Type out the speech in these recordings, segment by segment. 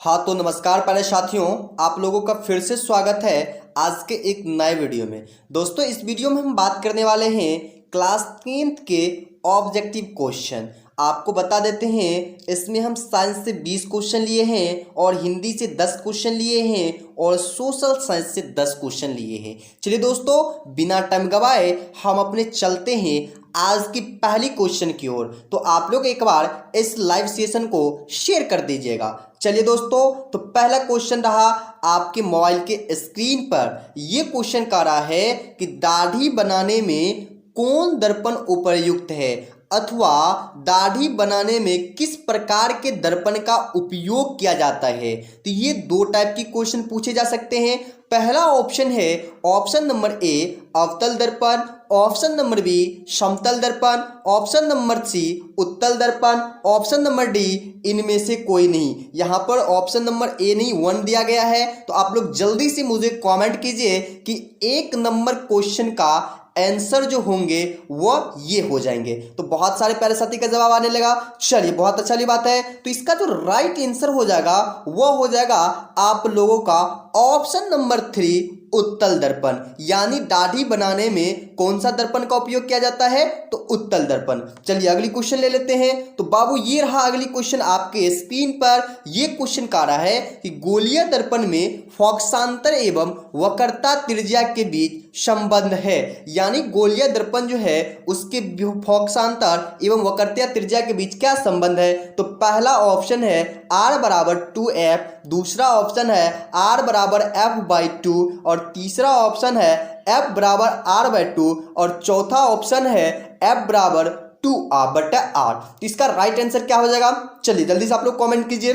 हाँ तो नमस्कार प्यारे साथियों, आप लोगों का फिर से स्वागत है आज के एक नए वीडियो में। दोस्तों इस वीडियो में हम बात करने वाले हैं क्लास 10th के ऑब्जेक्टिव क्वेश्चन। आपको बता देते हैं इसमें हम साइंस से 20 क्वेश्चन लिए हैं और हिंदी से 10 क्वेश्चन लिए हैं और सोशल साइंस से 10 क्वेश्चन लिए हैं। चलिए दोस्तों बिना टाइम गवाए हम अपने चलते हैं आज की पहली क्वेश्चन की ओर। तो आप लोग एक बार इस लाइव सेशन को शेयर कर दीजिएगा। चलिए दोस्तों, तो पहला क्वेश्चन रहा आपके मोबाइल के स्क्रीन पर। यह क्वेश्चन कह रहा है कि दाढ़ी बनाने में कौन दर्पण उपयुक्त है अथवा दाढ़ी बनाने में किस प्रकार के दर्पण का उपयोग किया जाता है। तो ये दो टाइप की क्वेश्चन पूछे जा सकते हैं। पहला ऑप्शन है ऑप्शन नंबर ए अवतल दर्पण, ऑप्शन नंबर बी समतल दर्पण, ऑप्शन नंबर सी उत्तल दर्पण, ऑप्शन नंबर डी इनमें से कोई नहीं। यहाँ पर ऑप्शन नंबर ए नहीं 1 दिया गया है। तो आप लोग जल्दी से मुझे कमेंट कीजिए कि 1 नंबर क्वेश्चन का आंसर जो होंगे वह ये हो जाएंगे। तो बहुत सारे प्यारे साथी का जवाब आने लगा। चलिए बहुत अच्छा बात है। तो इसका जो राइट आंसर हो जाएगा वह हो जाएगा आप लोगों का ऑप्शन नंबर 3 उत्तल दर्पण। यानी दाढ़ी बनाने में कौन सा दर्पण का उपयोग किया जाता है? तो उत्तल दर्पण। चलिए अगली क्वेश्चन ले लेते हैं। तो बाबू ये रहा अगली क्वेश्चन आपके स्क्रीन पर। यह क्वेश्चन कह रहा है कि गोलीय दर्पण में फोकसांतर एवं वक्रता त्रिज्या के बीच संबंध है। यानी गोलीय दर्पण जो है उसके फोकसांतर एवं वक्रता त्रिज्या के बीच क्या संबंध है? तो पहला ऑप्शन है r बराबर 2f, दूसरा ऑप्शन है r बराबर f/2 और तीसरा ऑप्शन है f बराबर r/2 और चौथा ऑप्शन है f बराबर 2r/r। तो इसका राइट आंसर क्या हो जाएगा? चलिए जल्दी से आप लोग कमेंट कीजिए।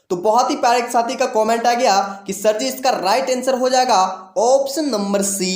तो बहुत ही प्यारे एक साथी का कमेंट आ गया कि सर जी इसका राइट आंसर हो जाएगा ऑप्शन नंबर सी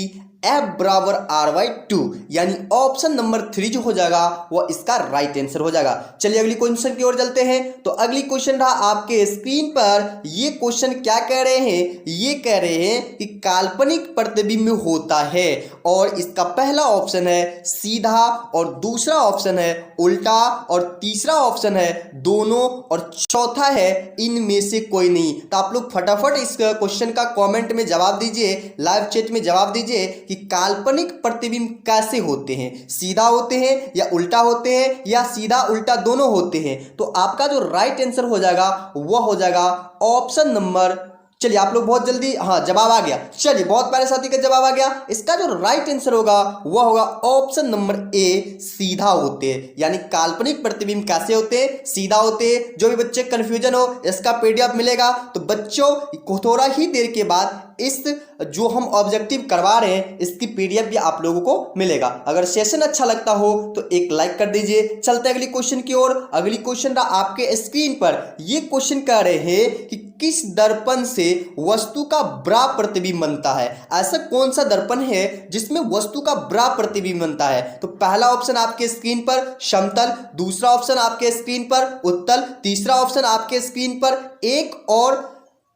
f बराबर r/2। यानी ऑप्शन नंबर 3 जो हो जाएगा वह इसका राइट आंसर हो जाएगा। चलिए अगली क्वेश्चन की ओर चलते हैं। तो अगली क्वेश्चन रहा आपके स्क्रीन पर। ये क्वेश्चन क्या कह रहे हैं? ये कह रहे हैं कि काल्पनिक प्रतिबिंब होता है और इसका पहला ऑप्शन है सीधा और दूसरा ऑप्शन है उल्टा और तीसरा ऑप्शन है दोनों और चौथा है इनमें से कोई नहीं। तो आप लोग फटाफट इस क्वेश्चन का कमेंट में जवाब दीजिए, लाइव चैट में जवाब दीजिए कि काल्पनिक प्रतिबिंब कैसे होते हैं, सीधा होते हैं या उल्टा होते हैं या सीधा उल्टा दोनों होते हैं। तो आपका जो राइट आंसर हो जाएगा वह हो जाएगा ऑप्शन नंबर, चलिए आप लोग बहुत जल्दी, हाँ जवाब आ गया। चलिए बहुत प्यारे साथी का जवाब आ गया। इसका जो राइट आंसर होगा वह होगा ऑप्शन नंबर ए सीधा होते हैं। यानी काल्पनिक प्रतिबिंब कैसे होते हैं? सीधा होते हैं। जो भी बच्चे कंफ्यूजन हो इसका पीडीएफ मिलेगा। तो बच्चों को थोड़ा ही देर के बाद इस जो हम ऑब्जेक्टिव करवा रहे हैं इसकी पीडीएफ भी आप लोगों को मिलेगा। अगर सेशन अच्छा लगता हो तो एक लाइक कर दीजिए। चलते अगली क्वेश्चन की ओर। अगली क्वेश्चन रहा आपके स्क्रीन पर। यह क्वेश्चन कह रहे हैं कि किस दर्पण से वस्तु का ब्रा प्रतिबिंब बनता है? ऐसा कौन सा दर्पण है जिसमें वस्तु का ब्रा प्रतिबिंब बनता है? तो पहला ऑप्शन आपके स्क्रीन पर समतल, दूसरा ऑप्शन आपके स्क्रीन पर उत्तल, तीसरा ऑप्शन आपके स्क्रीन पर एक और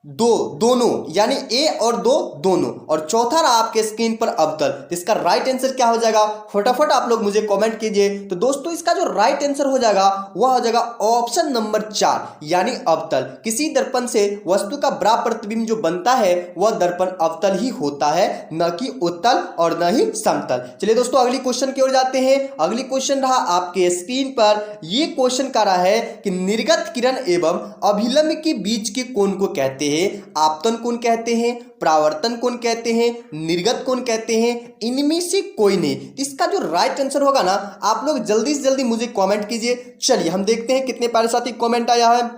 दो दोनों, यानी ए और दो दोनों, और चौथा रहा आपके स्क्रीन पर अवतल। तो इसका राइट आंसर क्या हो जाएगा? फटाफट आप लोग मुझे कमेंट कीजिए। तो दोस्तों इसका जो राइट आंसर हो जाएगा वह हो जाएगा ऑप्शन नंबर 4 यानी अवतल। किसी दर्पण से वस्तु का ब्रा प्रतिबिंब जो बनता है वह दर्पण अवतल ही होता है, न कि उत्तल और न ही समतल। चलिए दोस्तों अगली क्वेश्चन की ओर जाते हैं। अगली क्वेश्चन रहा आपके स्क्रीन पर। यह क्वेश्चन कह रहा है कि निर्गत किरण एवं अभिलंब के बीच के कोण को कहते हैं आपतन कोण कहते हैं, परावर्तन कोण कहते हैं, निर्गत कोण कहते हैं, इनमें से कोई नहीं। इसका जो राइट आंसर होगा ना आप लोग जल्दी से जल्दी मुझे कमेंट कीजिए। चलिए हम देखते हैं कितने प्यारे साथी कमेंट आया है।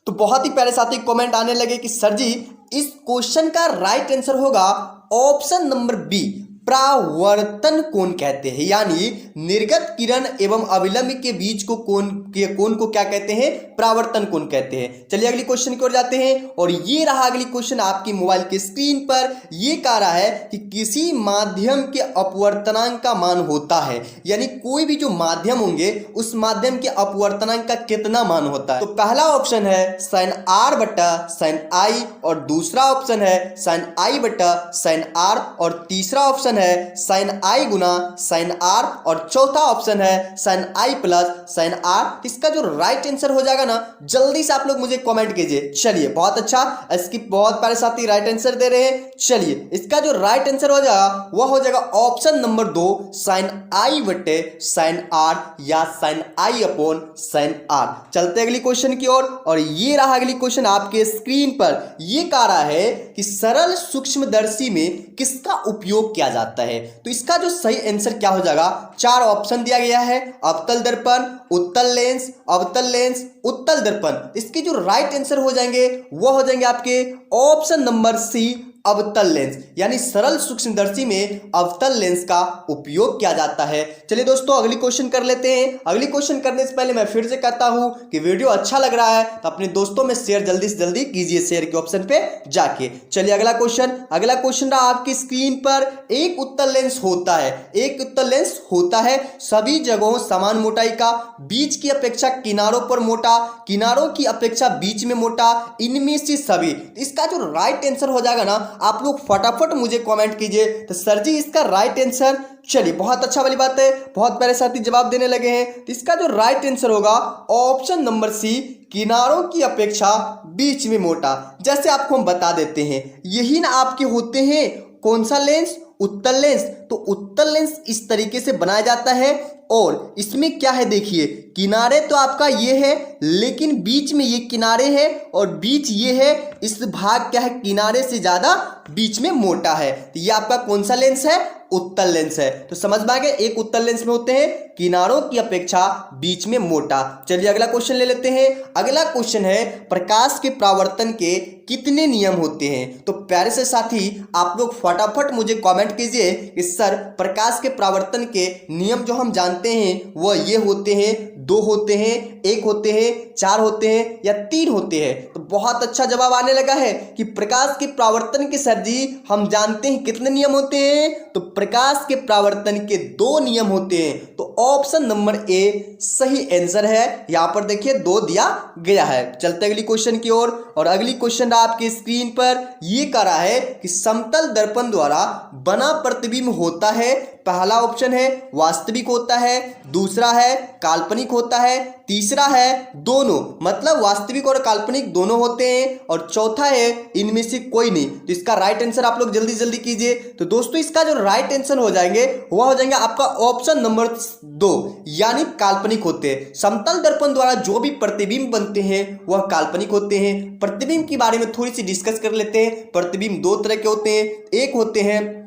तो बहुत ही प्यारे साथी कमेंट आने लगे कि सर जी इस क्वेश्चन का राइट आंसर होगा ऑप्शन नंबर बी परावर्तन कोण कहते हैं। यानी निर्गत किरण एवं अभिलंब के बीच को कोण को क्या कहते हैं? परावर्तन कोण कहते हैं। चलिए अगली क्वेश्चन की ओर जाते हैं। और ये रहा अगली क्वेश्चन आपकी मोबाइल के स्क्रीन पर। ये कह रहा है कि किसी माध्यम के अपवर्तनांक का मान होता है। यानी कोई भी जो माध्यम होंगे उस माध्यम के अपवर्तनांक का कितना मान होता है? तो पहला ऑप्शन है sin r बटा sin i और दूसरा ऑप्शन है sin i बटा sin r और तीसरा ऑप्शन ऑप्शन है साइन आई गुना साइन आर और चौथा ऑप्शन है sine i plus sine r. इसका जो राइट आंसर हो जाएगा ना, जल्दी से आप लोग मुझे कमेंट कीजिए। चलिए बहुत अच्छा, इसकी बहुत प्यारे साथी राइट आंसर दे रहे हैं। चलिए इसका जो राइट आंसर हो जाएगा वह हो जाएगा ऑप्शन नंबर 2 साइन आई बटे साइन आर या sine i upon sine r. चलते अगली क्वेश्चन की ओर और ये रहा अगली क्वेश्चन आपके स्क्रीन पर। ये कह रहा है कि सरल सूक्ष्मदर्शी में किसका उपयोग किया जाता है। तो इसका जो सही आंसर क्या हो जाएगा, 4 ऑप्शन दिया गया है, अवतल दर्पण, उत्तल लेंस, अवतल लेंस, उत्तल दर्पण। इसके जो राइट आंसर हो जाएंगे वो हो जाएंगे आपके ऑप्शन नंबर सी अवतल लेंस, यानी सरल सूक्ष्मदर्शी में अवतल लेंस का उपयोग किया जाता है। चलिए दोस्तों अगली क्वेश्चन कर लेते हैं। अगली क्वेश्चन करने से पहले मैं फिर से कहता हूं कि वीडियो अच्छा लग रहा है तो अपने दोस्तों में शेयर जल्दी से जल्दी कीजिए, शेयर के ऑप्शन पे जाके। चलिए अगला क्वेश्चन रहा आपकी स्क्रीन पर। एक उत्तल लेंस होता है, एक उत्तल लेंस होता है सभी जगहों समान मोटाई का, बीच की अपेक्षा किनारों पर मोटा, किनारों की अपेक्षा बीच में मोटा, इनमें से सभी। इसका जो राइट आंसर हो जाएगा ना, आप लोग फटाफट मुझे कमेंट कीजिए तो सर जी इसका राइट आंसर। चलिए बहुत अच्छा वाली बात है, बहुत प्यारे साथी जवाब देने लगे हैं। तो इसका जो राइट आंसर होगा ऑप्शन नंबर सी किनारों की अपेक्षा बीच में मोटा। जैसे आपको हम बता देते हैं, यही ना आपके होते हैं कौन सा लेंस, उत्तल लेंस। तो उत्तल लेंस इस तरीके से बनाया जाता है और इसमें क्या है देखिए, किनारे तो आपका ये है लेकिन बीच में ये किनारे है और बीच ये है, इस भाग क्या है किनारे से ज्यादा बीच में मोटा है। तो ये आपका कौन सा लेंस है, उत्तल लेंस है। तो समझ में आ गया, एक उत्तल लेंस में होते हैं किनारों की अपेक्षा बीच में मोटा। चलिए अगला क्वेश्चन ले लेते हैं। अगला क्वेश्चन है प्रकाश के परावर्तन के कितने नियम होते हैं। तो प्यारे से साथी आप लोग फटाफट मुझे कमेंट कीजिए कि सर प्रकाश के परावर्तन के नियम जो हम जानते हैं वह ये होते हैं, 2 होते हैं, 1 होते हैं, 4 होते हैं या 3 होते हैं। तो बहुत अच्छा जवाब आने लगा है कि प्रकाश के परावर्तन के सर जी हम जानते हैं कितने नियम होते हैं। तो प्रकाश के परावर्तन के 2 नियम होते हैं। तो ऑप्शन नंबर ए सही आंसर है। यहां पर देखिए 2 दिया गया है। चलते अगली क्वेश्चन की ओर और अगली क्वेश्चन आपके स्क्रीन पर ये कह रहा है कि समतल दर्पण द्वारा बना प्रतिबिंब होता है। पहला ऑप्शन है वास्तविक होता है, दूसरा है काल्पनिक होता है, तीसरा है दोनों, मतलब वास्तविक और काल्पनिक दोनों होते हैं, और चौथा है इनमें से कोई नहीं। तो इसका राइट आंसर आप लोग जल्दी जल्दी कीजिए। तो दोस्तों इसका जो राइट आंसर हो जाएंगे वह हो जाएंगे आपका ऑप्शन नंबर 2 यानी काल्पनिक होते हैं। समतल दर्पण द्वारा जो भी प्रतिबिंब बनते हैं वह काल्पनिक होते हैं। प्रतिबिंब के बारे में थोड़ी सी डिस्कस कर लेते हैं। प्रतिबिंब 2 तरह के होते हैं, एक होते हैं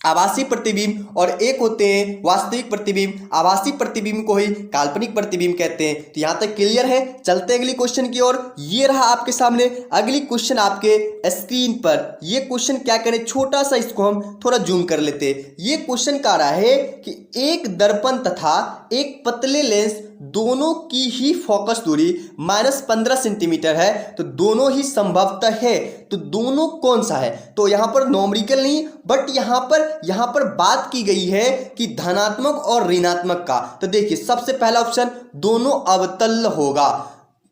आभासी प्रतिबिंब और एक होते हैं वास्तविक प्रतिबिंब। आभासी प्रतिबिंब को ही काल्पनिक प्रतिबिंब कहते हैं। तो यहां तक क्लियर है। चलते अगली क्वेश्चन की ओर। ये रहा आपके सामने अगली क्वेश्चन आपके स्क्रीन पर। ये क्वेश्चन क्या करें, छोटा सा इसको हम थोड़ा जूम कर लेते हैं। ये क्वेश्चन कह रहा है कि एक दर्पण तथा एक पतले लेंस दोनों की ही फोकस दूरी -15 सेंटीमीटर है। तो दोनों ही संभवतः है, तो दोनों कौन सा है। तो यहां पर नॉमरिकल नहीं बट यहां पर बात की गई है कि धनात्मक और ऋणात्मक का। तो देखिए सबसे पहला ऑप्शन दोनों अवतल होगा,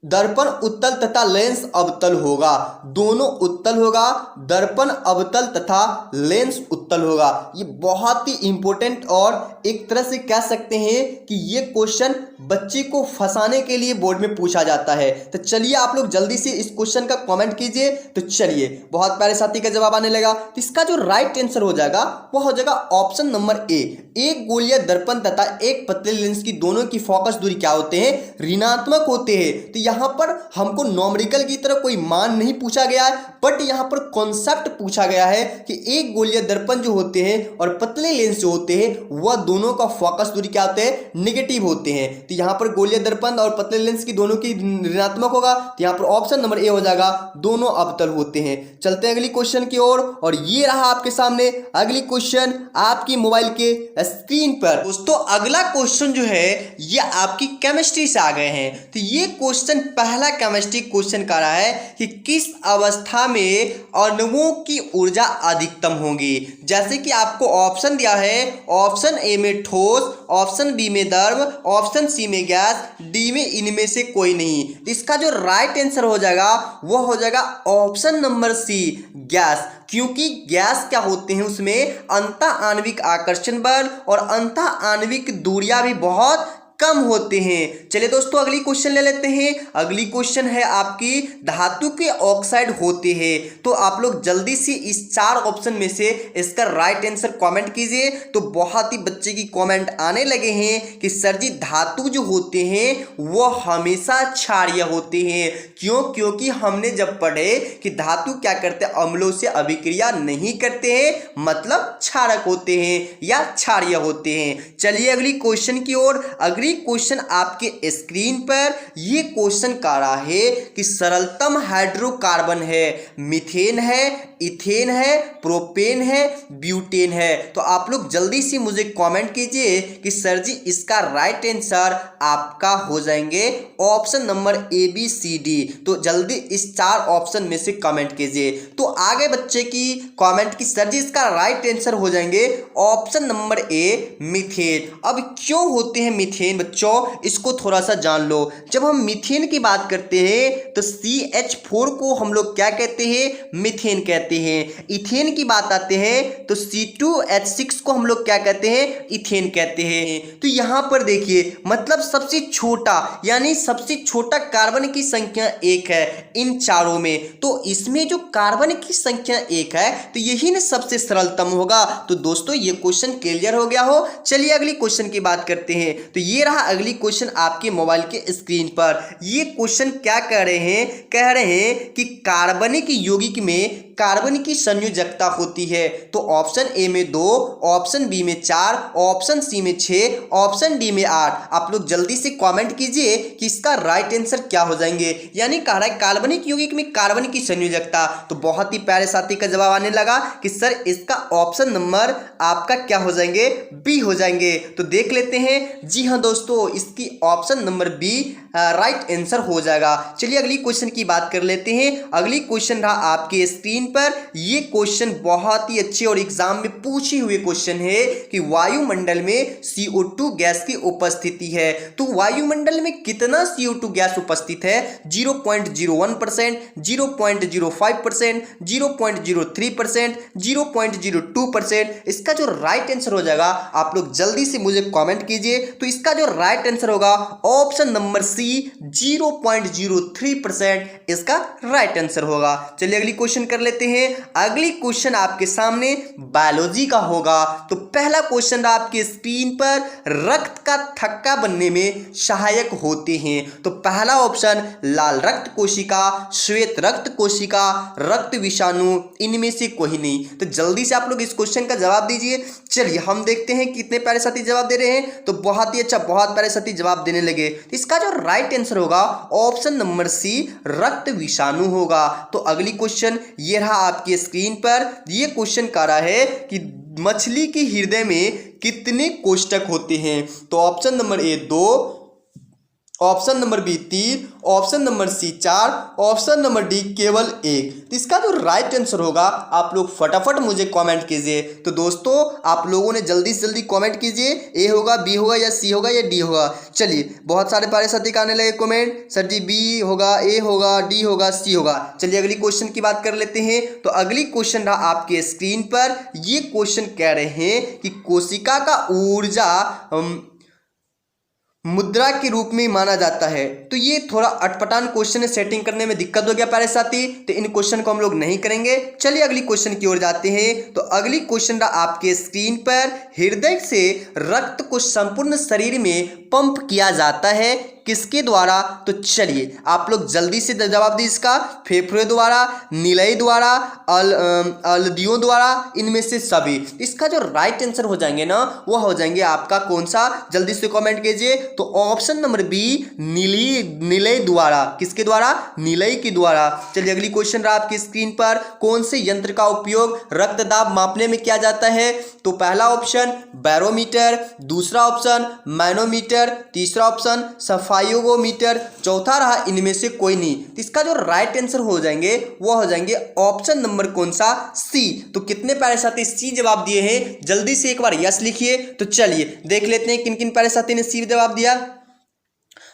दर्पण उत्तल तथा लेंस अवतल होगा, दोनों उत्तल होगा, दर्पण अवतल तथा लेंस उत्तल होगा। ये बहुत ही इंपॉर्टेंट और एक तरह से कह सकते हैं कि ये क्वेश्चन बच्चे को फंसाने के लिए बोर्ड में पूछा जाता है। तो चलिए आप लोग जल्दी से इस क्वेश्चन का कमेंट कीजिए। तो चलिए बहुत प्यारे साथी का जवाब आने लगा। तो इसका जो राइट आंसर हो जाएगा वह हो जाएगा ऑप्शन नंबर ए। एक गोलीय दर्पण तथा एक पतले लेंस की दोनों की फोकस दूरी क्या होते हैं, ऋणात्मक होते हैं। तो यहां पर हमको नॉमरिकल की तरह कोई मान नहीं पूछा गया है बट यहां पर कॉन्सेप्ट पूछा गया है कि एक गोलीय दर्पण जो होते हैं और पतले लेंस जो होते हैं वह दोनों का फोकस दूरी क्या होते हैं, नेगेटिव होते हैं। तो यहां पर गोलीय दर्पण और पतले लेंस की दोनों की ऋणात्मक होगा। तो यहां पर ऑप्शन नंबर ए हो जाएगा, दोनों अवतल होते हैं। चलते हैं अगली क्वेश्चन की ओर और ये रहा आपके सामने अगली क्वेश्चन आपकी मोबाइल के स्क्रीन पर। दोस्तों अगला क्वेश्चन जो है ये आपकी केमिस्ट्री से आ गए हैं। तो ये क्वेश्चन पहला केमिस्ट्री क्वेश्चन कर रहा है कि किस अवस्था में अणुओं की ऊर्जा अधिकतम होगी। जैसे कि आपको ऑप्शन दिया है, ऑप्शन ए में ठोस, ऑप्शन बी में द्रव, ऑप्शन सी में गैस, डी में इनमें से कोई नहीं। तो इसका जो राइट आंसर हो जाएगा वो हो जाएगा ऑप्शन नंबर सी, गैस। क्योंकि गैस क्या होते हैं, उसमें अंतः आणविक आकर्षण बल और अंतः आणविक दूरियां भी बहुत कम होते हैं। चलिए दोस्तों अगली क्वेश्चन ले लेते हैं। अगली क्वेश्चन है आपकी, धातु के ऑक्साइड होते हैं। तो आप लोग जल्दी से इस 4 ऑप्शन में से इसका राइट आंसर कमेंट कीजिए। तो बहुत ही बच्चे की कमेंट आने लगे हैं कि सर जी धातु जो होते हैं वो हमेशा क्षारीय होते हैं। क्यों? क्योंकि हमने जब पढ़े कि धातु क्या करते हैं, अम्लों से अभिक्रिया नहीं करते हैं, मतलब क्षारक होते हैं या क्षारीय होते हैं। चलिए अगली क्वेश्चन की ओर। अगली क्वेश्चन आपके स्क्रीन पर ये क्वेश्चन कह रहा है कि सरलतम हाइड्रोकार्बन है, मीथेन है, इथेन है, प्रोपेन है, ब्यूटेन है। तो आप लोग जल्दी से मुझे कमेंट कीजिए कि सर जी इसका राइट आंसर आपका हो जाएंगे option number A B C D. तो जल्दी इस 4 ऑप्शन में से कमेंट कीजिए। तो आगे बच्चे की कमेंट की सर जी इसका राइट आंसर हो जाएंगे ऑप्शन नंबर ए, मीथेन। अब क्यों होते हैं मीथेन बच्चों, इसको थोड़ा सा जान लो। जब हम मीथेन की बात करते हैं तो CH4 को हम लोग क्या कहते हैं, मीथेन कहते हैं। इथेन की बात आते हैं तो C2H6 को हम लोग क्या कहते हैं, इथेन कहते हैं। तो यहां पर देखिए, मतलब सबसे छोटा यानी सबसे छोटा कार्बन की संख्या 1 है इन चारों में। तो इसमें जो कार्बन की संख्या 1 है तो यही ना सबसे सरलतम होगा। तो दोस्तों ये क्वेश्चन क्लियर हो गया हो। चलिए अगली क्वेश्चन की बात करते हैं। तो ये रहा अगली क्वेश्चन आपके मोबाइल के स्क्रीन पर। ये क्वेश्चन क्या कह रहे हैं, कह रहे हैं कि कार्बनिक यौगिक में कार्बन की संयोजकता होती है। तो ऑप्शन ए में 2, ऑप्शन बी में 4, ऑप्शन सी में 6, ऑप्शन डी में 8। आप लोग जल्दी से कमेंट कीजिए कि इसका राइट आंसर क्या हो जाएंगे। यानी कह रहा है कार्बनिक यौगिक में कार्बन की संयोजकता। तो बहुत ही प्यारे साथी का जवाब आने लगा कि सर इसका ऑप्शन नंबर आपका क्या हो जाएंगे, बी हो जाएंगे। तो देख लेते हैं। जी हाँ दोस्तों, इसकी option number B right answer हो जाएगा। चलिए अगली क्वेश्चन की बात कर लेते हैं। अगली क्वेश्चन रहा आपके स्क्रीन पर। ये क्वेश्चन बहुत ही अच्छे और एग्जाम में पूछे हुए क्वेश्चन है कि वायुमंडल में CO2 गैस की उपस्थिति है। तो वायुमंडल में कितना CO2 गैस उपस्थित है? 0.01%, 0.05%, 0.03%, 0.02%। इसका जो राइट आंसर हो जाएगा आप लोग जल्दी से मुझे कमेंट कीजिए। तो इसका जो राइट आंसर होगा ऑप्शन नंबर सी, 0.03% इसका राइट आंसर होगा। चलिए अगली क्वेश्चन कर लेते हैं। अगली क्वेश्चन आपके सामने बायोलॉजी का होगा। तो पहला क्वेश्चन आपके स्क्रीन पर, रक्त का थक्का बनने में सहायक होते हैं। तो पहला ऑप्शन लाल रक्त कोशिका, श्वेत रक्त कोशिका, रक्त विषाणु, इनमें से कोई नहीं। तो जल्दी से आप लोग इस क्वेश्चन का जवाब दीजिए। चलिए हम देखते हैं कितने प्यारे साथी जवाब दे रहे हैं। तो बहुत ही अच्छा, बहुत प्यारे साथी जवाब देने लगे। इसका जो राइट आंसर होगा ऑप्शन नंबर सी, रक्त विषाणु होगा। तो अगली क्वेश्चन ये रहा आपकी स्क्रीन पर। ये क्वेश्चन कह रहा है कि मछली के हृदय में कितने कोष्ठक होते हैं? तो option number A 2, option number B 3, option number C 4, option number D केवल 1। तो इसका जो राइट आंसर होगा आप लोग फटाफट मुझे कमेंट कीजिए। तो दोस्तों आप लोगों ने जल्दी से जल्दी कमेंट कीजिए, ए होगा, बी होगा, या सी होगा, या डी होगा। चलिए बहुत सारे प्यारे साथी का आने लगे कमेंट, सर जी बी होगा, ए होगा, डी होगा, सी होगा। चलिए अगली क्वेश्चन की बात कर लेते हैं। तो अगली क्वेश्चन रहा आपके स्क्रीन पर। ये क्वेश्चन कह रहे हैं कि कोशिका का ऊर्जा मुद्रा के रूप में माना जाता है। तो ये थोड़ा अटपटान क्वेश्चन है, सेटिंग करने में दिक्कत हो गया प्यारे साथी। तो इन क्वेश्चन को हम लोग नहीं करेंगे। चलिए अगली क्वेश्चन की ओर जाते हैं। तो अगली क्वेश्चन रहा आपके स्क्रीन पर, हृदय से रक्त को संपूर्ण शरीर में पंप किया जाता है, किसके द्वारा? तो चलिए आप लोग जल्दी से जवाब दीजिए इसका। फेफड़े द्वारा, नीलय द्वारा, अलदियों द्वारा, इनमें से सभी। इसका जो राइट आंसर हो जाएंगे ना वो हो जाएंगे आपका कौन सा? जल्दी से कमेंट कीजिए। तो ऑप्शन नंबर बी, नीलय द्वारा। किसके द्वारा? नीलय के द्वारा। चलिए अगली क्वेश्चन रहा आपकी स्क्रीन पर, कौन से यंत्र का उपयोग रक्तदाब मापने में किया जाता है? तो पहला ऑप्शन बैरोमीटर, दूसरा ऑप्शन मैनोमीटर, तीसरा ऑप्शन सफाई पाइरोमीटर, चौथा रहा इनमें से कोई नहीं। तो इसका जो राइट आंसर हो जाएंगे वो हो जाएंगे ऑप्शन नंबर कौन सा, सी। तो कितने प्यारे साथी सी जवाब दिए हैं, जल्दी से एक बार यस लिखिए। तो चलिए देख लेते हैं किन किन प्यारे साथी ने सी जवाब दिया।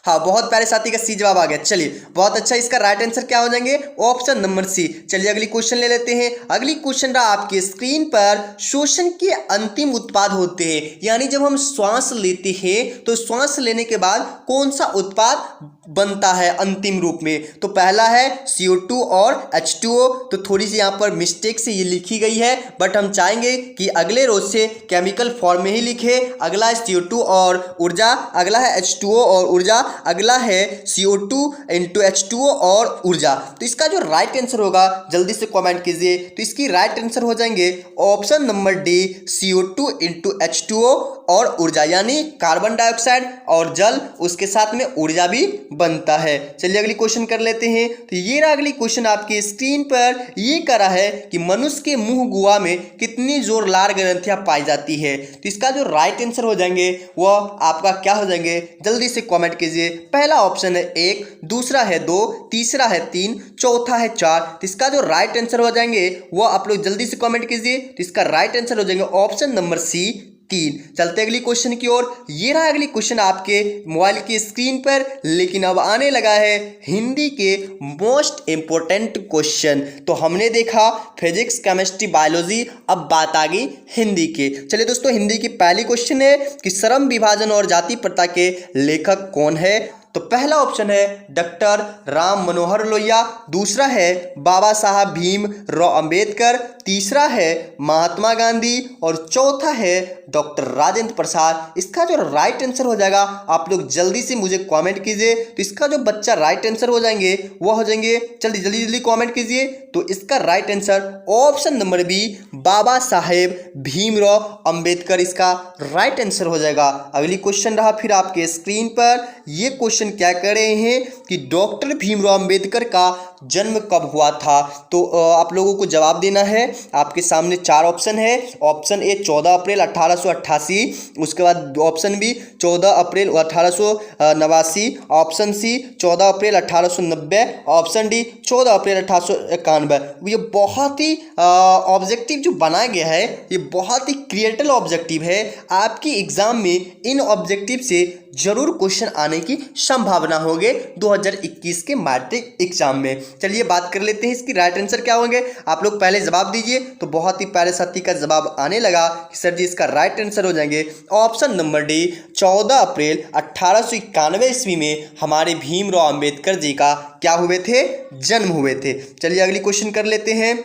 हाँ, बहुत प्यारे साथी का सी जवाब आ गया। चलिए बहुत अच्छा, इसका राइट आंसर क्या हो जाएंगे, ऑप्शन नंबर सी। चलिए अगली क्वेश्चन ले लेते हैं। अगली क्वेश्चन रहा आपके स्क्रीन पर, श्वसन के अंतिम उत्पाद होते हैं, यानी जब हम श्वास लेते हैं तो श्वास लेने के बाद कौन सा उत्पाद बनता है अंतिम रूप में। तो पहला है CO2 और H2O। तो थोड़ी सी यहाँ पर मिस्टेक से ये लिखी गई है, बट हम चाहेंगे कि अगले रोज से केमिकल फॉर्म में ही लिखे। अगला है CO2 और ऊर्जा, अगला है H2O और ऊर्जा, अगला है CO2 इंटू H2O और ऊर्जा। तो इसका जो राइट आंसर होगा जल्दी से कमेंट कीजिए। तो इसकी राइट आंसर हो जाएंगे option number D, CO2 into H2O और ऊर्जा, यानी कार्बन डाइऑक्साइड और जल, उसके साथ में ऊर्जा भी बनता है। चलिए अगली क्वेश्चन कर लेते हैं। तो ये रहा अगली क्वेश्चन आपकी स्क्रीन पर। ये करा है कि मनुष्य के मुंह गुहा में कितनी जोरदार ग्रंथियां पाई जाती है। तो इसका जो राइट आंसर हो जाएंगे वह आपका क्या हो जाएंगे, जल्दी से कमेंट कीजिए। पहला ऑप्शन है 1, दूसरा है 2, तीसरा है 3, चौथा है 4। तो इसका जो राइट आंसर हो जाएंगे वह आप लोग जल्दी से कमेंट कीजिए। तो इसका राइट आंसर हो जाएंगे ऑप्शन नंबर सी, 3। चलते अगली क्वेश्चन की ओर। ये रहा अगली क्वेश्चन आपके मोबाइल की स्क्रीन पर, लेकिन अब आने लगा है हिंदी के मोस्ट इंपोर्टेंट क्वेश्चन। तो हमने देखा फिजिक्स, केमिस्ट्री, बायोलॉजी, अब बात आ गई हिंदी के। चलिए दोस्तों, हिंदी की पहली क्वेश्चन है कि श्रम विभाजन और जाति प्रथा के लेखक कौन है। तो पहला ऑप्शन है डॉक्टर राम मनोहर लोहिया, दूसरा है बाबा साहब भीमराव अंबेडकर, तीसरा है महात्मा गांधी और चौथा है डॉक्टर राजेंद्र प्रसाद। इसका जो राइट आंसर हो जाएगा आप लोग जल्दी से मुझे कमेंट कीजिए। तो इसका जो बच्चा राइट आंसर हो जाएंगे वो हो जाएंगे, जल्दी जल्दी जल्दी कमेंट कीजिए। तो इसका right answer option number B, Baba Saheb Bhimrao Ambedkar, इसका राइट आंसर हो जाएगा। अगली क्वेश्चन रहा फिर आपके स्क्रीन पर। ये क्वेश्चन क्या कह रहे हैं कि डॉक्टर भीमराव अंबेडकर का जन्म कब हुआ था। तो आप लोगों को जवाब देना है। आपके सामने 4 ऑप्शन है। ऑप्शन ए 14 अप्रैल 1888, उसके बाद ऑप्शन बी 14 अप्रैल 1889, ऑप्शन सी 14 अप्रैल 1890, ऑप्शन डी 14 अप्रैल 1891। ये बहुत ही ऑब्जेक्टिव जो बनाया गया है, ये बहुत ही क्रिएटिव ऑब्जेक्टिव है। आपकी एग्जाम में इन ऑब्जेक्टिव से जरूर क्वेश्चन आने की संभावना होगी 2021 के मैट्रिक एग्जाम में। चलिए बात कर लेते हैं इसकी राइट आंसर क्या होंगे। आप लोग पहले जवाब दीजिए। तो बहुत ही प्यारे साथी का जवाब आने लगा कि सर जी इसका राइट आंसर हो जाएंगे ऑप्शन नंबर डी, 14 अप्रैल 1891 ईस्वी में हमारे भीमराव अंबेडकर जी का क्या हुए थे, जन्म हुए थे। चलिए अगली क्वेश्चन कर लेते हैं।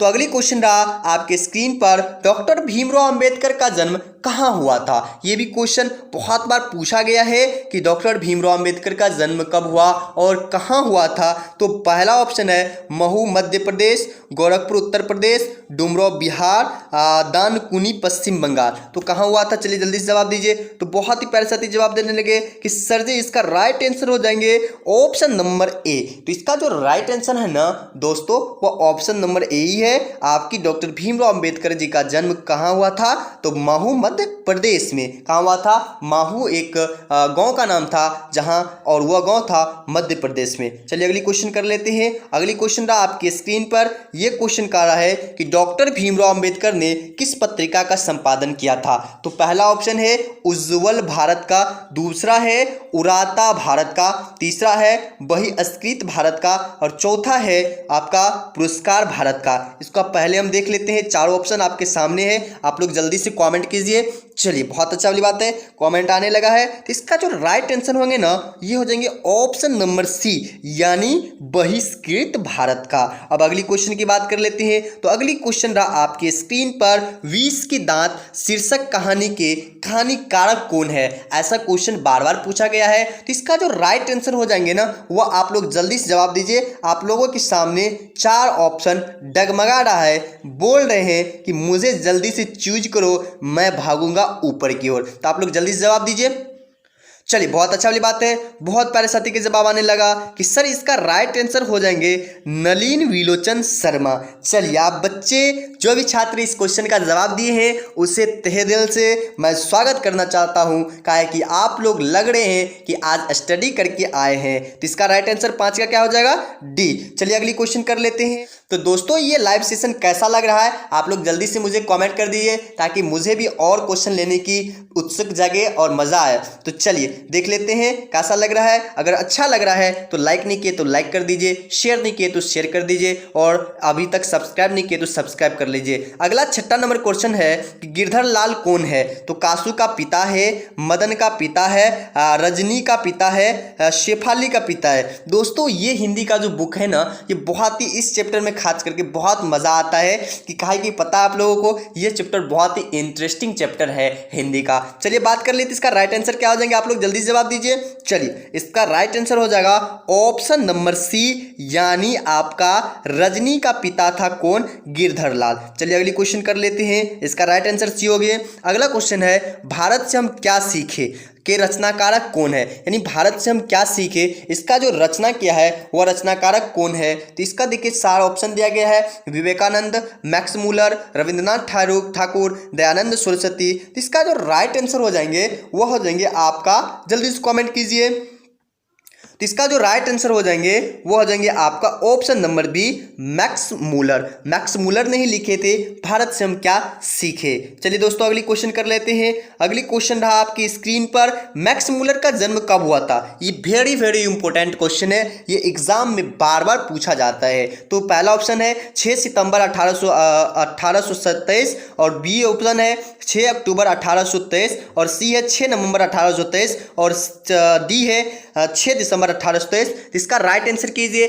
तो अगली क्वेश्चन रहा आपके स्क्रीन पर, डॉक्टर भीमराव अंबेडकर का जन्म कहाँ हुआ था। ये भी क्वेश्चन बहुत बार पूछा गया है कि डॉक्टर भीमराव अंबेडकर का जन्म कब हुआ और कहाँ हुआ था। तो पहला ऑप्शन है महू मध्य प्रदेश, गोरखपुर उत्तर प्रदेश, डुमराव बिहार, दानकुनी पश्चिम बंगाल। तो कहाँ हुआ था, चलिए जल्दी से जवाब दीजिए। तो बहुत ही प्यारे साथी जवाब देने लगे कि सर जी इसका राइट आंसर हो जाएंगे ऑप्शन नंबर ए। तो इसका जो राइट आंसर है ना दोस्तों, वो ऑप्शन नंबर ए ही है। आपकी डॉक्टर भीमराव अंबेडकर जी का जन्म कहाँ हुआ था, तो महू मध्य प्रदेश में। कहाँ हुआ था, महू एक गांव का नाम था जहां, और वह गांव था मध्य प्रदेश में। चलिए अगली क्वेश्चन कर लेते हैं। अगली क्वेश्चन रहा आपकी स्क्रीन पर। यह क्वेश्चन कह रहा है कि डॉक्टर भीमराव अंबेडकर ने किस पत्रिका का संपादन किया था। तो पहला ऑप्शन है उज्ज्वल भारत का, दूसरा है उराता भारत का, तीसरा है बहिष्कृत भारत का और चौथा है आपका पुरस्कार भारत का। इसका पहले हम देख लेते हैं। 4 ऑप्शन आपके सामने है, आप लोग जल्दी से कमेंट कीजिए। चलिए बहुत अच्छा वाली बात है, कमेंट आने लगा है। तो इसका जो राइट आंसर होंगे ना, ये हो जाएंगे ऑप्शन नंबर सी, यानी बहिष्कृत भारत का। अब अगली क्वेश्चन की बात कर लेते हैं। तो अगली क्वेश्चन रहा आपके स्क्रीन पर, विष के दांत शीर्षक कहानी के कहानीकारक कौन है। ऐसा क्वेश्चन बार बार पूछा गया है। तो इसका जो राइट आंसर हो जाएंगे ना, वो आप लोग जल्दी से जवाब दीजिए। आप लोगों के सामने 4 ऑप्शन डगमगा रहा है, बोल रहे हैं कि मुझे जल्दी से चूज करो, मैं भागूंगा ऊपर की ओर। तो आप लोग जल्दी से जवाब दीजिए। चलिए, बहुत अच्छा वाली बात है। बहुत प्यारे साथी के जवाब आने लगा कि सर इसका राइट आंसर हो जाएंगे नलिन विलोचन शर्मा। चलिए, आप बच्चे जो भी छात्र इस क्वेश्चन का जवाब दिए हैं उसे तहे दिल से मैं स्वागत करना चाहता हूं, काहे कि आप लोग लग रहे हैं कि आज स्टडी करके आए हैं। तो इसका राइट आंसर 5 का क्या हो जाएगा? डी। चलिए अगली क्वेश्चन कर लेते हैं। तो दोस्तों, ये लाइव सेशन कैसा लग रहा है आप लोग जल्दी से मुझे कमेंट कर दीजिए, ताकि मुझे भी और क्वेश्चन लेने की उत्सुक जगे और मजा आए। तो चलिए देख लेते हैं कैसा लग रहा है। अगर अच्छा लग रहा है तो लाइक नहीं किए तो लाइक कर दीजिए, शेयर नहीं किए तो शेयर कर दीजिए, और अभी तक सब्सक्राइब नहीं किए तो सब्सक्राइब कर लीजिए। अगला 6 नंबर क्वेश्चन है कि गिरधर लाल कौन है? तो कासू का पिता है, मदन का पिता है, रजनी का पिता है, शेफाली का पिता है। दोस्तों, ये हिंदी का जो बुक है ना, ये बहुत ही इस चैप्टर में खास करके बहुत मजा आता है कि काहे कि पता है आप लोगों को ये चैप्टर बहुत ही इंटरेस्टिंग चैप्टर है हिंदी का। चलिए बात कर लेते इसका राइट आंसर क्या हो जाएंगे, आप लोग जल्दी जवाब दीजिए। चलिए, इसका राइट आंसर हो जाएगा ऑप्शन नंबर सी, यानी आपका रजनी का पिता था कौन? गिरधर लाल। चलिए अगली क्वेश्चन कर लेते हैं। इसका राइट आंसर सी हो गया। अगला क्वेश्चन है भारत से हम क्या सीखे के रचनाकारक कौन है? यानी भारत से हम क्या सीखे, इसका जो रचना किया है वह रचनाकारक कौन है? तो इसका देखिए 4 ऑप्शन दिया गया है, विवेकानंद, मैक्स मूलर, रविंद्रनाथ ठाकुर, दयानंद सरस्वती। तो इसका जो राइट आंसर हो जाएंगे वह हो जाएंगे आपका, जल्दी से कमेंट कीजिए। तो इसका जो राइट आंसर हो जाएंगे वो हो जाएंगे आपका option number B, Max Muller. Max Muller ने ही लिखे थे भारत से हम क्या सीखे। चलिए दोस्तों अगली क्वेश्चन कर लेते हैं। अगली क्वेश्चन रहा आपकी स्क्रीन पर, मैक्स मूलर का जन्म कब हुआ था? ये वेरी वेरी इंपॉर्टेंट क्वेश्चन है, ये एग्जाम में बार बार पूछा जाता है। तो पहला ऑप्शन है 6 सितंबर 1827 और बी ऑप्शन है 6 अक्टूबर 1823 और सी है 6 नवंबर 1823 और डी है 6 दिसंबर 1823। इसका राइट आंसर कीजिए।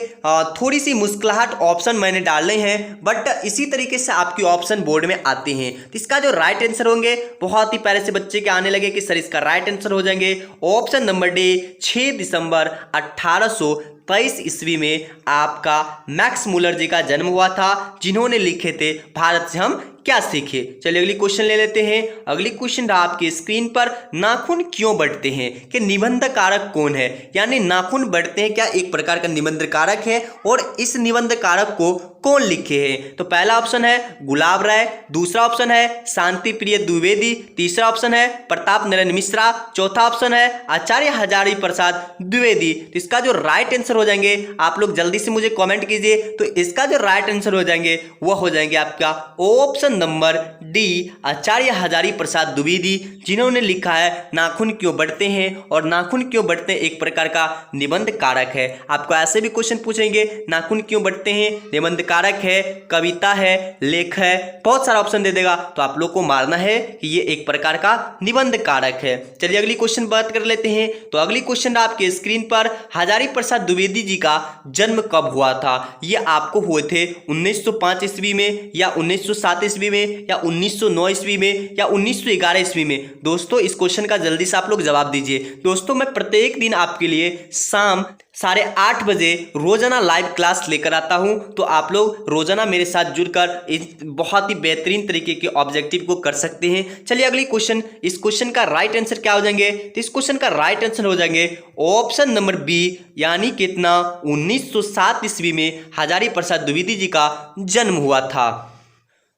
थोड़ी सी मुस्कुराहट ऑप्शन मैंने डाले हैं, बट इसी तरीके से आपकी ऑप्शन बोर्ड में आते हैं। तो इसका जो राइट आंसर होंगे बहुत ही प्यारे से बच्चे के आने लगे कि सर इसका राइट आंसर हो जाएंगे ऑप्शन नंबर डी, 6 दिसंबर 1823 ईस्वी में आपका मैक्स मूलर जी का जन्म हुआ था, जिन्होंने लिखे थे भारत से हम क्या सीखे। चलिए अगली क्वेश्चन ले लेते हैं। अगली क्वेश्चन रहा आपकी स्क्रीन पर, नाखून क्यों बढ़ते हैं कि निबंध कारक कौन है? यानी नाखून बढ़ते हैं क्या एक प्रकार का निबंध कारक है, और इस निबंध कारक को कौन लिखे हैं? तो पहला ऑप्शन है गुलाब राय, दूसरा ऑप्शन है शांति प्रिय द्विवेदी, तीसरा ऑप्शन है प्रताप नरेंद्र मिश्रा, चौथा ऑप्शन है आचार्य हजारी प्रसाद द्विवेदी। तो इसका जो राइट आंसर हो जाएंगे आप लोग जल्दी से मुझे कमेंट कीजिए। तो इसका जो राइट आंसर हो जाएंगे वह हो जाएंगे आपका ऑप्शन नंबर डी, आचार्य हजारी प्रसाद द्विवेदी, जिन्होंने लिखा है नाखून क्यों बढ़ते हैं। और नाखून क्यों बढ़ते हैं एक प्रकार का निबंध कारक है। आपको ऐसे भी क्वेश्चन पूछेंगे नाखून क्यों बढ़ते हैं, निबंध कारक है, कविता है, लेख है, बहुत सारा ऑप्शन दे देगा, तो आप लोग को मारना है कि ये एक प्रकार का निबंध कारक है। चलिए अगली क्वेश्चन बात कर लेते हैं। तो अगली क्वेश्चन आपके स्क्रीन पर, हजारी प्रसाद द्विवेदी जी का जन्म कब हुआ था? ये आपको हुए थे 1905 ईस्वी में, या 1907 ईस्वी में, या 1909 ईस्वी में, या 1911 ईस्वी में। दोस्तों इस क्वेश्चन का जल्दी से आप लोग जवाब दीजिए। दोस्तों मैं प्रत्येक दिन आपके लिए शाम 8:30 बजे रोजाना लाइव क्लास लेकर आता हूं, तो आप लोग रोजाना मेरे साथ जुड़कर इस बहुत ही बेहतरीन तरीके के ऑब्जेक्टिव को कर सकते हैं। चलिए अगली क्वेश्चन, इस क्वेश्चन का राइट आंसर क्या हो जाएंगे? तो इस क्वेश्चन का राइट आंसर हो जाएंगे ऑप्शन नंबर बी, यानी कितना 1907 ईस्वी में हजारी प्रसाद द्विवेदी जी का जन्म हुआ था।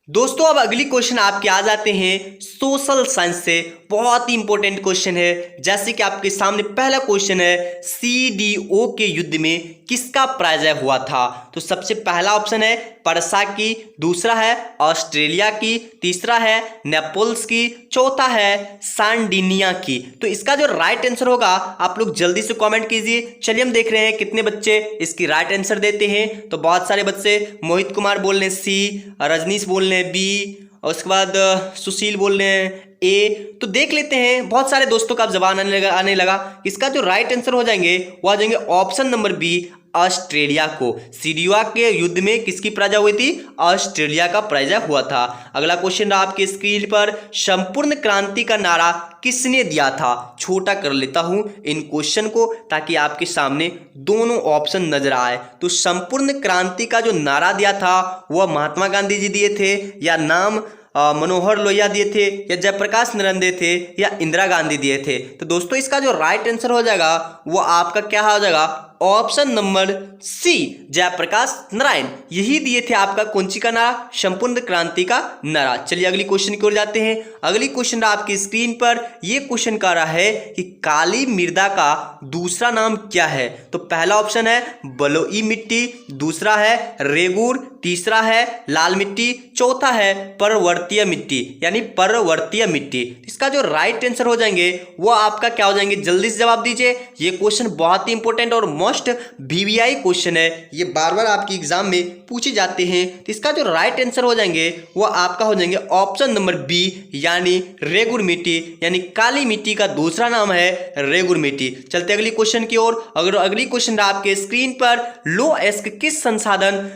दोस्तों अब अगली क्वेश्चन आपके आ जाते हैं सोशल साइंस से। बहुत ही इंपॉर्टेंट क्वेश्चन है। जैसे कि आपके सामने पहला क्वेश्चन है, सीडीओ के युद्ध में किसका पराजय हुआ था? तो सबसे पहला ऑप्शन है परसा की, दूसरा है ऑस्ट्रेलिया की, तीसरा है नेपोल्स की, चौथा है सांडिनिया की। तो इसका जो राइट आंसर होगा आप लोग जल्दी से कमेंट कीजिए। चलिए हम देख रहे हैं कितने बच्चे इसकी राइट आंसर देते हैं। तो बहुत सारे बच्चे, मोहित कुमार बोल रहे हैं सी, रजनीश बोल रहे हैं बी, और उसके बाद सुशील बोल रहे हैं ए। तो देख लेते हैं बहुत सारे दोस्तों का जवाब आने लगा। इसका जो राइट आंसर हो जाएंगे वो आ जाएंगे ऑप्शन नंबर बी, ऑस्ट्रेलिया को। सीडीओ के युद्ध में किसकी पराजय हुई थी? ऑस्ट्रेलिया का पराजय हुआ था। अगला क्वेश्चन रहा आपके स्क्रीन पर, संपूर्ण क्रांति का नारा किसने दिया था? छोटा कर लेता हूं इन क्वेश्चन को ताकि आपके सामने दोनों ऑप्शन नजर आए। तो संपूर्ण क्रांति का जो नारा दिया था वह महात्मा गांधी जी दिए थे, या नाम मनोहर लोहिया दिए थे, या जयप्रकाश नारायण दिए थे, या इंदिरा गांधी दिए थे। तो दोस्तों इसका जो राइट आंसर हो जाएगा वो आपका क्या हो जाएगा, option number C, Jayaprakash Narayan. यही दिए थे आपका कौन सी का नारा, संपूर्ण क्रांति का नारा। चलिए अगली क्वेश्चन की ओर जाते हैं। अगली क्वेश्चन आपकी स्क्रीन पर ये क्वेश्चन कर रहा है कि काली मृदा का दूसरा नाम क्या है। तो पहला ऑप्शन है बलुई मिट्टी, दूसरा है रेगूर, तीसरा है लाल मिट्टी, चौथा है पर्वतीय मिट्टी यानी पर्वतीय मिट्टी। इसका जो राइट आंसर हो जाएंगे वो आपका क्या हो जाएंगे, जल्दी से जवाब दीजिए। ये क्वेश्चन बहुत ही इंपॉर्टेंट और मोस्ट वीवीआई क्वेश्चन है, ये बार बार आपकी एग्जाम में पूछे जाते हैं। तो इसका जो राइट आंसर हो जाएंगे वो आपका हो जाएंगे ऑप्शन नंबर बी यानी रेगुर मिट्टी, यानी काली मिट्टी का दूसरा नाम है रेगुर मिट्टी। चलते अगली क्वेश्चन की ओर। अगर अगली क्वेश्चन आपके स्क्रीन पर लोएस्क किस संसाधन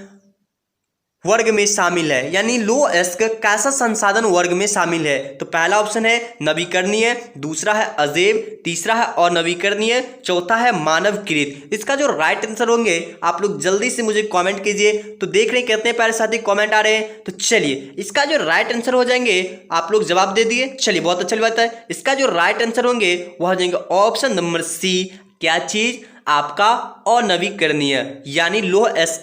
वर्ग में शामिल है, यानी लोएस्क कैसा संसाधन वर्ग में शामिल है। तो पहला ऑप्शन है नवीकरणीय, दूसरा है अजैव, तीसरा है अनवीकरणीय, चौथा है मानवकृत। इसका जो राइट आंसर होंगे आप लोग जल्दी से मुझे कमेंट कीजिए। तो देख रहे हैं कितने प्यारे साथी कमेंट आ रहे हैं। तो चलिए इसका जो राइट आंसर हो जाएंगे आप लोग जवाब दे दिए। चलिए बहुत अच्छा बात है। इसका जो राइट आंसर होंगे वह हो जाएंगे ऑप्शन नंबर सी, क्या चीज, आपका अनवीकरणीय, यानी लोएस्क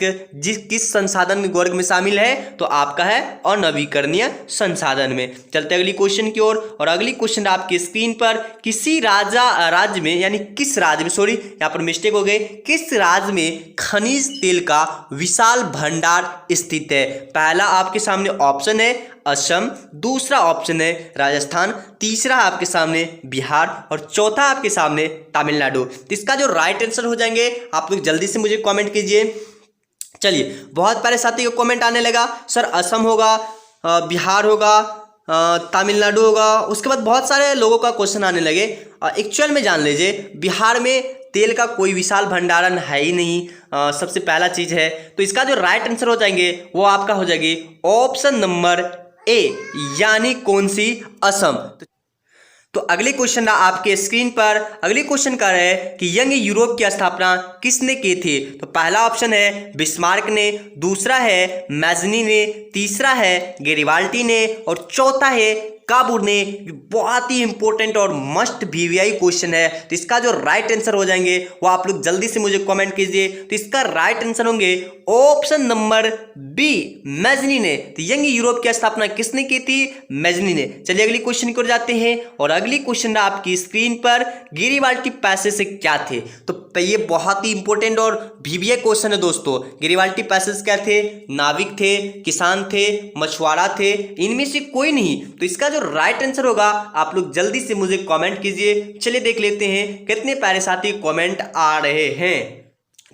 किस संसाधन वर्ग में शामिल है, तो आपका है अनवीकरणीय संसाधन में। चलते अगली क्वेश्चन की ओर। और अगली क्वेश्चन आपकी स्क्रीन पर किसी राज्य में, यानी किस राज्य में, सॉरी यहाँ पर मिस्टेक हो गई, किस राज्य में खनिज तेल का विशाल भंडार स्थित है। पहला आपके सामने ऑप्शन है असम, दूसरा ऑप्शन है राजस्थान, तीसरा आपके सामने बिहार और चौथा आपके सामने तमिलनाडु। इसका जो राइट आंसर हो जाएंगे आप लोग जल्दी से मुझे कमेंट कीजिए। चलिए बहुत प्यारे साथी को कमेंट आने लगा, सर असम होगा, बिहार होगा, तमिलनाडु होगा। उसके बाद बहुत सारे लोगों का क्वेश्चन आने लगे। एक्चुअल में जान लीजिए बिहार में तेल का कोई विशाल भंडारण है ही नहीं, सबसे पहला चीज है। तो इसका जो राइट आंसर हो जाएंगे वो आपका हो जाएगी ऑप्शन नंबर ए, यानी कौन सी, असम। तो अगले क्वेश्चन आपके स्क्रीन पर अगले क्वेश्चन का है कि यंग यूरोप की स्थापना किसने की थी। तो पहला ऑप्शन है बिस्मार्क ने, दूसरा है मैजनी ने, तीसरा है गेरिबाल्टी ने और चौथा है काबूर ने। बहुत ही इंपॉर्टेंट और मस्ट वीवीआई क्वेश्चन है। तो इसका जो राइट आंसर हो जाएंगे वो आप लोग जल्दी से मुझे कमेंट कीजिए। तो इसका राइट आंसर होंगे ऑप्शन नंबर बी, मैजनी ने। तो यंग यूरोप की स्थापना किसने की थी, मैजनी ने। चलिए अगली क्वेश्चन की ओर जाते हैं। और अगली क्वेश्चन आपकी स्क्रीन पर गिरिबाल्टी पैसेज से क्या थे। तो ये बहुत ही इंपॉर्टेंट और वीवीआई क्वेश्चन है दोस्तों। गिरिबाल्टी पैसेज क्या थे, नाविक थे, किसान थे, मछुआरा थे, इनमें से कोई नहीं। तो इसका जो राइट आंसर होगा आप लोग जल्दी से मुझे कमेंट कीजिए। चलिए देख लेते हैं कितने प्यारे साथी कमेंट आ रहे हैं।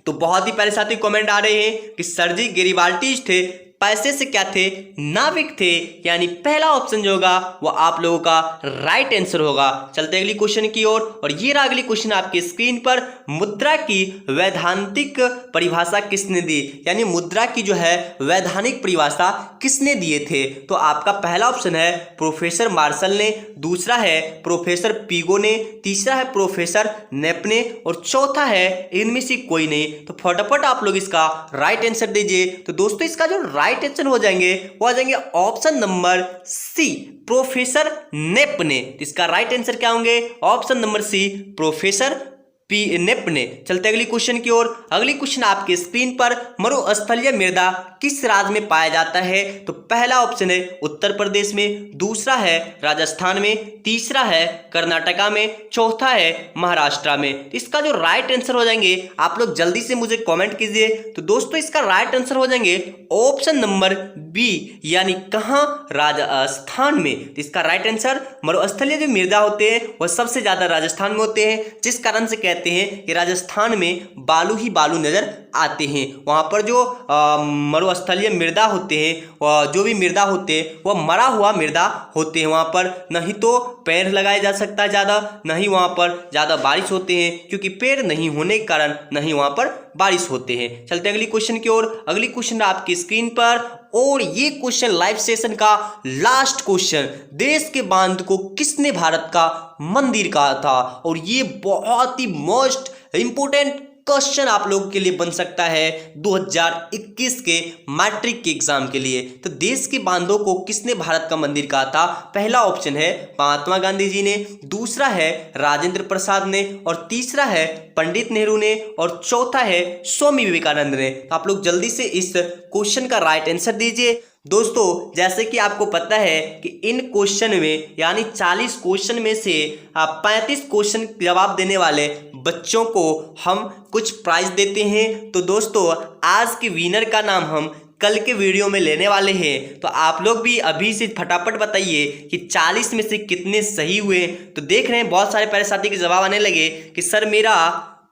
तो बहुत ही प्यारे साथी कमेंट आ रहे हैं कि सर जी गिरिबाल्टी थे, पैसे से क्या थे, नाविक थे, यानी पहला ऑप्शन जो होगा वो आप लोगों का राइट आंसर होगा। चलते अगली क्वेश्चन की ओर। और ये रहा अगली क्वेश्चन आपकी स्क्रीन पर, मुद्रा की वैधानिक परिभाषा किसने दी, यानी मुद्रा की जो है वैधानिक परिभाषा किसने दिए थे। तो आपका पहला ऑप्शन है प्रोफेसर मार्शल ने, दूसरा है प्रोफेसर पीगो ने, तीसरा है प्रोफेसर नेप ने और चौथा है इनमें से कोई नहीं। तो फटाफट आप लोग इसका राइट आंसर दीजिए। तो दोस्तों इसका जो राइट आंसर हो जाएंगे वो आ जाएंगे ऑप्शन नंबर सी, प्रोफेसर नेप ने। इसका राइट आंसर क्या होंगे, ऑप्शन नंबर सी, प्रोफेसर नेप ने। चलते अगली क्वेश्चन की ओर। अगली क्वेश्चन आपके स्क्रीन पर, मरुस्थलीय मृदा किस राज्य में पाया जाता है। तो पहला ऑप्शन है उत्तर प्रदेश में, दूसरा है राजस्थान में, तीसरा है कर्नाटका में, चौथा है महाराष्ट्र में। इसका जो राइट आंसर हो जाएंगे आप लोग जल्दी से मुझे कमेंट कीजिए। तो दोस्तों इसका राइट आंसर हो जाएंगे ऑप्शन नंबर बी, यानी कहां, राजस्थान में। इसका राइट आंसर, मरुस्थलीय जो मृदा होते हैं वह सबसे ज्यादा राजस्थान में होते हैं, जिस कारण से कहते हैं कि राजस्थान में बालू ही बालू नजर आते हैं। वहां पर जो मरुस्थलीय मृदा होते हैं, जो भी मृदा होते हैं वह मरा हुआ मृदा होते हैं। वहां पर नहीं तो पेड़ लगाया जा सकता है ज्यादा, नहीं वहां पर ज्यादा बारिश होते हैं, क्योंकि पेड़ नहीं होने के कारण नहीं वहां पर बारिश होते हैं। चलते अगली क्वेश्चन की ओर। अगली क्वेश्चन आपकी स्क्रीन पर, और ये क्वेश्चन लाइव सेशन का लास्ट क्वेश्चन, देश के बांध को किसने भारत का मंदिर कहा था। और ये बहुत ही मोस्ट इंपोर्टेंट क्वेश्चन आप लोगों के लिए बन सकता है 2021 के मैट्रिक के एग्जाम के लिए। तो देश के बांधों को किसने भारत का मंदिर कहा था? पहला ऑप्शन है महात्मा गांधी जी ने, दूसरा है राजेंद्र प्रसाद ने, और तीसरा है पंडित नेहरू ने, और चौथा है स्वामी विवेकानंद ने। तो आप लोग जल्दी से इस क्वेश्चन का राइट आंसर दीजिए। दोस्तों जैसे कि आपको पता है कि इन क्वेश्चन में यानी 40 क्वेश्चन में से 35 क्वेश्चन जवाब देने वाले बच्चों को हम कुछ प्राइज देते हैं। तो दोस्तों आज के विनर का नाम हम कल के वीडियो में लेने वाले हैं। तो आप लोग भी अभी से फटाफट बताइए कि 40 में से कितने सही हुए। तो देख रहे हैं बहुत सारे पहले साथी के जवाब आने लगे कि सर मेरा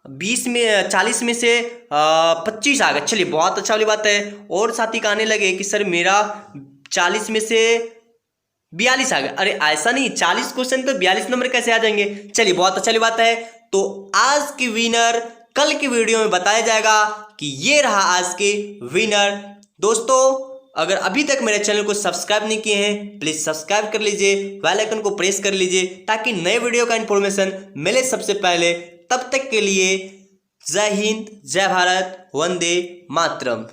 40 में से 25 आ गए। चलिए बहुत अच्छा वाली बात है। और साथी का आने लगे कि सर मेरा 40 में से 42 आ गए। अरे ऐसा नहीं, 40 क्वेश्चन तो 42 नंबर कैसे आ जाएंगे। चलिए बहुत अच्छा वाली बात है। तो आज की विनर कल की वीडियो में बताया जाएगा कि ये रहा आज के विनर। दोस्तों अगर अभी तक मेरे चैनल को सब्सक्राइब नहीं किए हैं प्लीज सब्सक्राइब कर लीजिए, बेल आइकन को प्रेस कर लीजिए ताकि नए वीडियो का इंफॉर्मेशन मिले सबसे पहले। तब तक के लिए जय हिंद, जय भारत, वंदे मातरम।